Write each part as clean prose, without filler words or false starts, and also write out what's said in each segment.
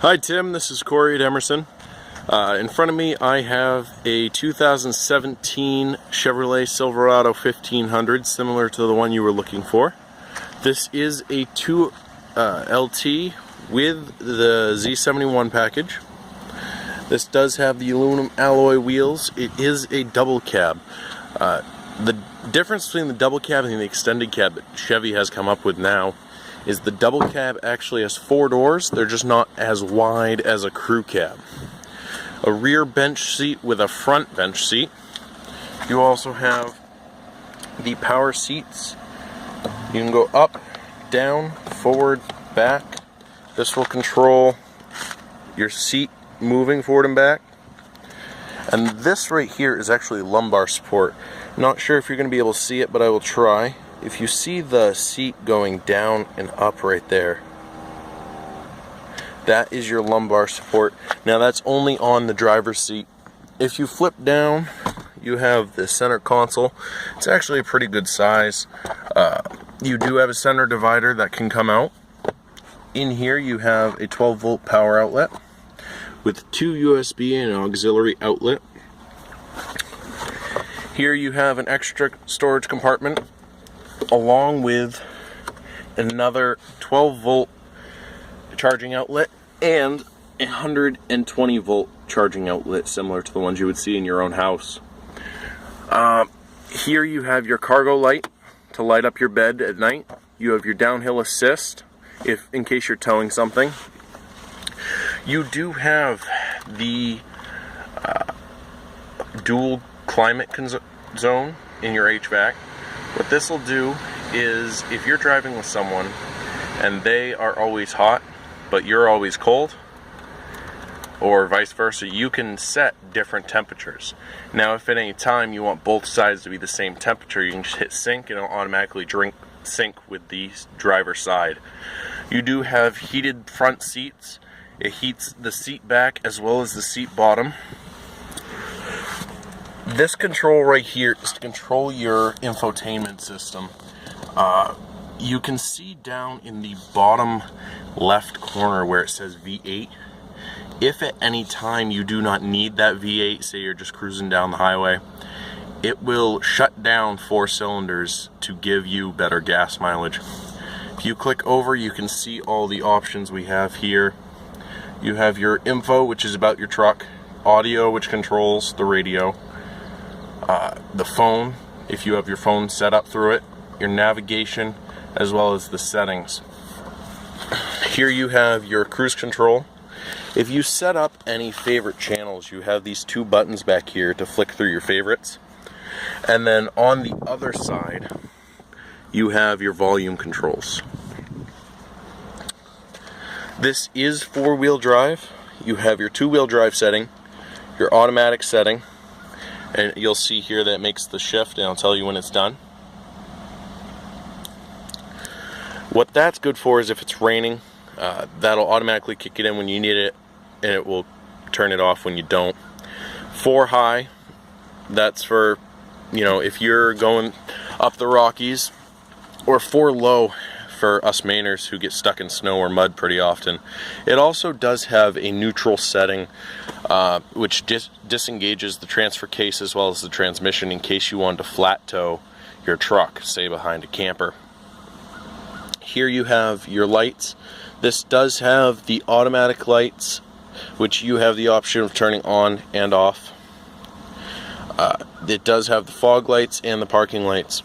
Hi Tim, this is Corey at Emerson. In front of me I have a 2017 Chevrolet Silverado 1500, similar to the one you were looking for. This is a 2 LT with the Z71 package. This does have the aluminum alloy wheels. It is a double cab. The difference between the double cab and the extended cab that Chevy has come up with now is the double cab actually has 4 doors. They're just not as wide as a crew cab. A rear bench seat with a front bench seat. You also have the power seats. You can go up, down, forward, back. This will control your seat moving forward and back. And this right here is actually lumbar support. Not sure if you're going to be able to see it, but I will try. If you see the seat going down and up right there, that is your lumbar support. Now that's only on the driver's seat. If you flip down, you have the center console. It's actually a pretty good size. You do have a center divider that can come out. In here you have a 12-volt power outlet with 2 USB and an auxiliary outlet. Here you have an extra storage compartment along with another 12-volt charging outlet and a 120-volt charging outlet similar to the ones you would see in your own house. Here you have your cargo light to light up your bed at night. You have your downhill assist in case you're towing something. You do have the dual climate zone in your HVAC. What this will do is if you're driving with someone and they are always hot but you're always cold, or vice versa, you can set different temperatures. Now if at any time you want both sides to be the same temperature, you can just hit sync and it'll automatically sync with the driver's side. You do have heated front seats. It heats the seat back as well as the seat bottom. This control right here is to control your infotainment system. You can see down in the bottom left corner where it says V8. If at any time you do not need that V8, say you're just cruising down the highway, it will shut down 4 cylinders to give you better gas mileage. If you click over, you can see all the options we have here. You have your info, which is about your truck, audio, which controls the radio, the phone, if you have your phone set up through it, your navigation, as well as the settings. Here you have your cruise control. If you set up any favorite channels, you have these 2 buttons back here to flick through your favorites. And then on the other side, you have your volume controls. This is 4-wheel drive. You have your 2-wheel drive setting, your automatic setting, and you'll see here that it makes the shift, and I'll tell you when it's done. What that's good for is if it's raining, that'll automatically kick it in when you need it, and it will turn it off when you don't. 4 high, that's for, if you're going up the Rockies, or 4 low for us Mainers who get stuck in snow or mud pretty often. It also does have a neutral setting, which disengages the transfer case as well as the transmission in case you want to flat tow your truck, say behind a camper. Here you have your lights. This does have the automatic lights, which you have the option of turning on and off. It does have the fog lights and the parking lights.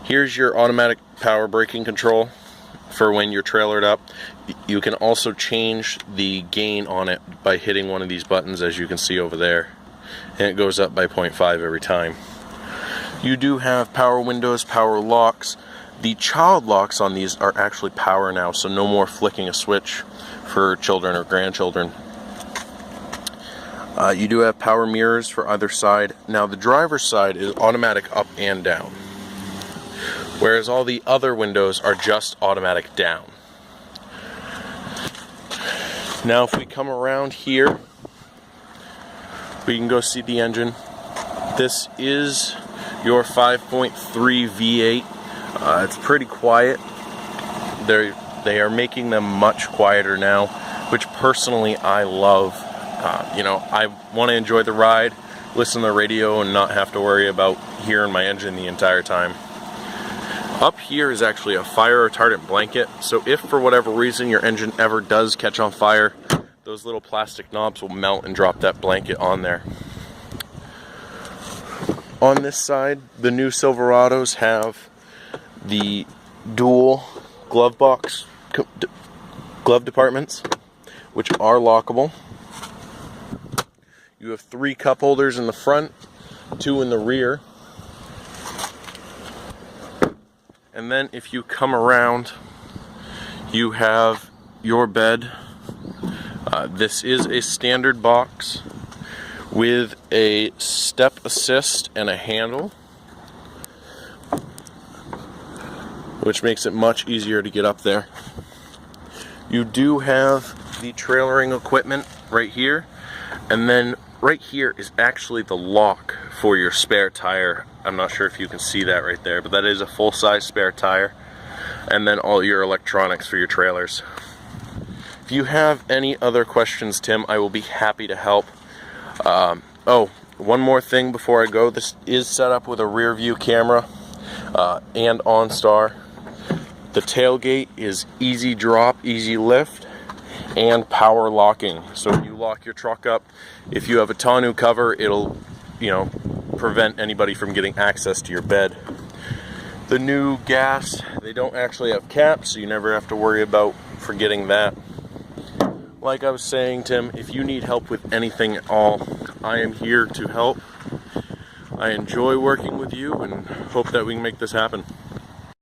Here's your automatic power braking control for when you're trailered up. You can also change the gain on it by hitting one of these buttons, as you can see over there, and it goes up by 0.5 every time. You do have power windows, power locks. The child locks on these are actually power now, so no more flicking a switch for children or grandchildren. You do have power mirrors for either side. Now the driver's side is automatic up and down, whereas all the other windows are just automatic down. Now if we come around here, we can go see the engine. This is your 5.3 V8. It's pretty quiet. They are making them much quieter now. which personally I love. You know, I want to enjoy the ride, listen to the radio, and not have to worry about hearing my engine the entire time. Up here is actually a fire retardant blanket, so if for whatever reason your engine ever does catch on fire, those little plastic knobs will melt and drop that blanket on there. On this side, the new Silverados have the dual glove departments, which are lockable. You have 3 cup holders in the front, 2 in the rear. And then if you come around, you have your bed. This is a standard box with a step assist and a handle, which makes it much easier to get up there. You do have the trailering equipment right here, and then right here is actually the lock for your spare tire. I'm not sure if you can see that right there, but that is a full-size spare tire, and then all your electronics for your trailers. If you have any other questions, Tim, I will be happy to help. Oh, one more thing before I go. This is set up with a rear view camera and OnStar. The tailgate is easy drop, easy lift, and power locking. So when you lock your truck up, if you have a tonneau cover, it'll, you know, prevent anybody from getting access to your bed. The new gas, they don't actually have caps, so you never have to worry about forgetting that. Like I was saying, Tim, if you need help with anything at all, I am here to help. I enjoy working with you and hope that we can make this happen.